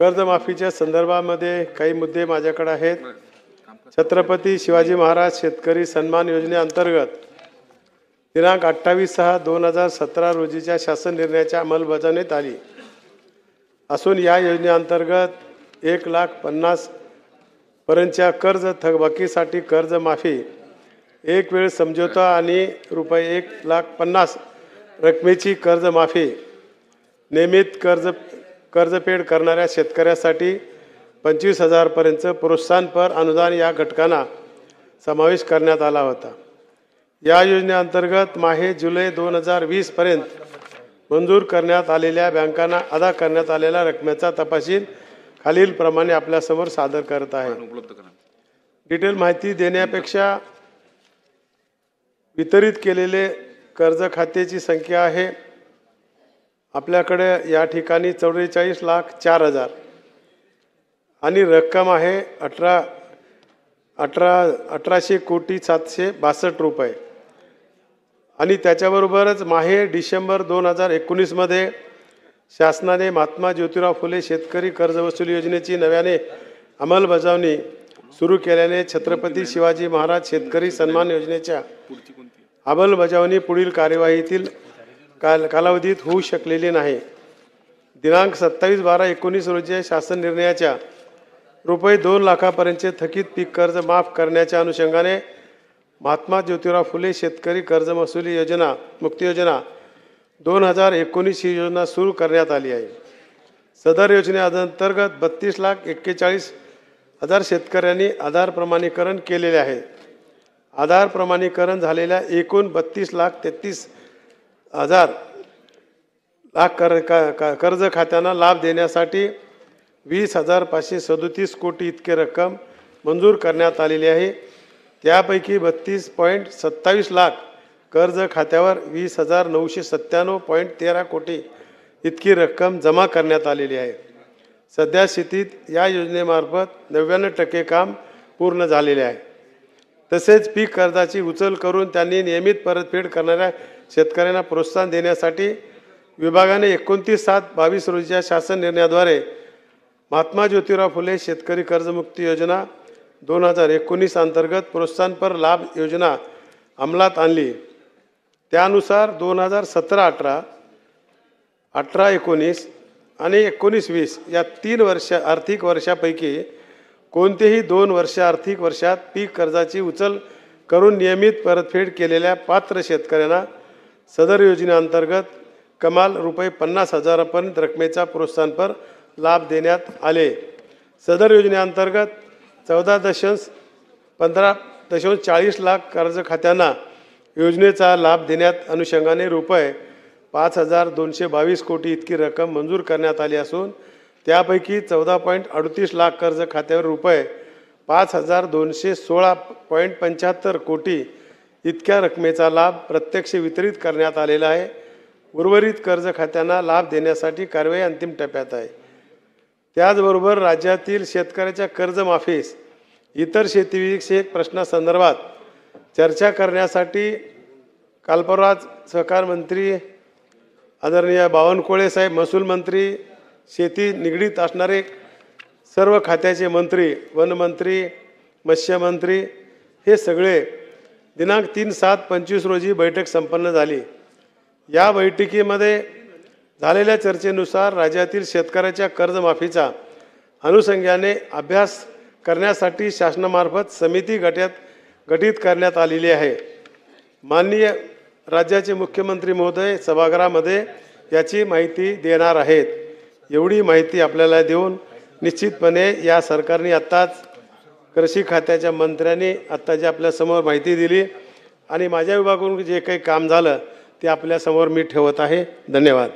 कर्जमाफीच्या संदर्भामध्ये काही मुद्दे माझ्याकडे आहेत। छत्रपती शिवाजी महाराज शेतकरी सन्मान योजनेअंतर्गत दिनांक 28/6/2017 रोजीच्या शासन निर्णयाच्या अंमलबजावणीत आली असून या योजनेअंतर्गत 1,50,000 पर्यंतच्या कर्ज थकबाकीसाठी कर्जमाफी, एक वेळ समझोता आणि रुपये 1,50,000 रकमेची कर्जमाफी, नियमित कर्जफेड करणाऱ्या शेतकऱ्यासाठी 25,000 पर्यंत प्रोत्साहनपर अनुदान या घटकांना समावेश करण्यात आला होता। या योजनेअंतर्गत माहे जुलै 2020 पर्यंत मंजूर करण्यात आलेल्या बँकांना अदा करण्यात आलेल्या रकमेचा तपशील खालील प्रमाणे आपल्यासमोर सादर करत आहे। डिटेल माहिती देण्यापेक्षा वितरित केलेले कर्ज खात्याची संख्या आहे आपल्याकडे या ठिकाणी 44,04,000 आणि रक्कम आहे 18,762 रुपये आणि त्याच्याबरोबरच माहे डिसेंबर 2019 मध्ये शासनाने महात्मा ज्योतिराव फुले शेतकरी कर्जवसुली योजनेची नव्याने अंमलबजावणी सुरू केल्याने छत्रपती शिवाजी महाराज शेतकरी सन्मान योजनेच्या अंमलबजावणी पुढील कार्यवाहीतील कालावधीत होऊ शकलेली नाही। दिनांक 27/12/19 रोजी शासन निर्णयाच्या रुपये 2 लाखापर्यंतचे थकीत पीक कर्ज माफ करण्याच्या अनुषंगाने महात्मा ज्योतिराव फुले शेतकरी कर्जवसुली योजना मुक्ती योजना 2019 ही योजना सुरू करण्यात आली आहे। सदर योजनेअंतर्गत 32,41,000 शेतकऱ्यांनी आधार प्रमाणीकरण केलेले आहे। आधार प्रमाणीकरण झालेल्या एकूण 32,33,000 कर्ज खात्यांना लाभ देण्यासाठी 20,537 कोटी इतके रक्कम मंजूर करण्यात आलेली आहे। त्यापैकी 32.27 लाख कर्ज खात्यावर 20,997.13 कोटी इतकी रक्कम जमा करण्यात आलेली आहे। सध्या स्थितीत या योजनेमार्फत 99% काम पूर्ण झालेले आहे। तसेच पीक कर्जाची उचल करून त्यांनी नियमित परतफेड करणाऱ्या शेतकऱ्यांना प्रोत्साहन देण्यासाठी विभागाने 29/7/22 रोजीच्या शासन निर्णयाद्वारे महात्मा ज्योतिराव फुले शेतकरी कर्जमुक्ती योजना 2019 अंतर्गत प्रोत्साहनपर लाभ योजना अंमलात आणली। त्यानुसार 2017-18, 18-19 आणि 19-20 या 3 आर्थिक वर्षापैकी कोणतेही 2 आर्थिक वर्षात पीक कर्जाची उचल करून नियमित परतफेड केलेल्या पात्र शेतकऱ्यांना सदर योजनेअंतर्गत कमाल रुपये 50,000 पर्यंत रकमेचा प्रोत्साहनपर लाभ देण्यात आले। सदर योजनेअंतर्गत 14.40 लाख कर्ज खात्यांना योजनेचा लाभ देण्यात अनुषंगाने रुपये 5,222 कोटी इतकी रक्कम मंजूर करण्यात आली असून त्यापैकी 14.38 लाख कर्ज खात्यावर रुपये 5,216.75 कोटी इतक्या रकमेचा लाभ प्रत्यक्ष वितरित करण्यात आलेला आहे। उर्वरित कर्ज खात्यांना लाभ देण्यासाठी कार्यवाही अंतिम टप्प्यात आहे। त्याचबरोबर राज्यातील शेतकऱ्याच्या कर्जमाफीस इतर शेतीविषयक प्रश्नासंदर्भात चर्चा करण्यासाठी काल परवा सहकार मंत्री आदरणीय बावनकुळे साहेब, महसूल मंत्री, शेती निगडीत असणारे सर्व खात्याचे मंत्री, वनमंत्री, मत्स्यमंत्री हे सगळे दिनांक 3/7/25 रोजी बैठक संपन्न झाली। या बैठकीमध्ये झालेल्या चर्चेनुसार राज्यातील शेतकऱ्याच्या कर्जमाफीचा अनुषंगाने अभ्यास करण्यासाठी शासनामार्फत समिती गठीत करण्यात आलेली आहे। माननीय राज्याचे मुख्यमंत्री महोदय सभागृहामध्ये याची माहिती देणार आहेत। एवढी माहिती आपल्याला देऊन निश्चितपणे या सरकारने आत्ताच कृषी खात्याच्या मंत्र्यांनी आत्ता जे आपल्यासमोर माहिती दिली आणि माझ्या विभागाकडून जे काही काम झालं ते आपल्यासमोर मी ठेवत आहे। धन्यवाद।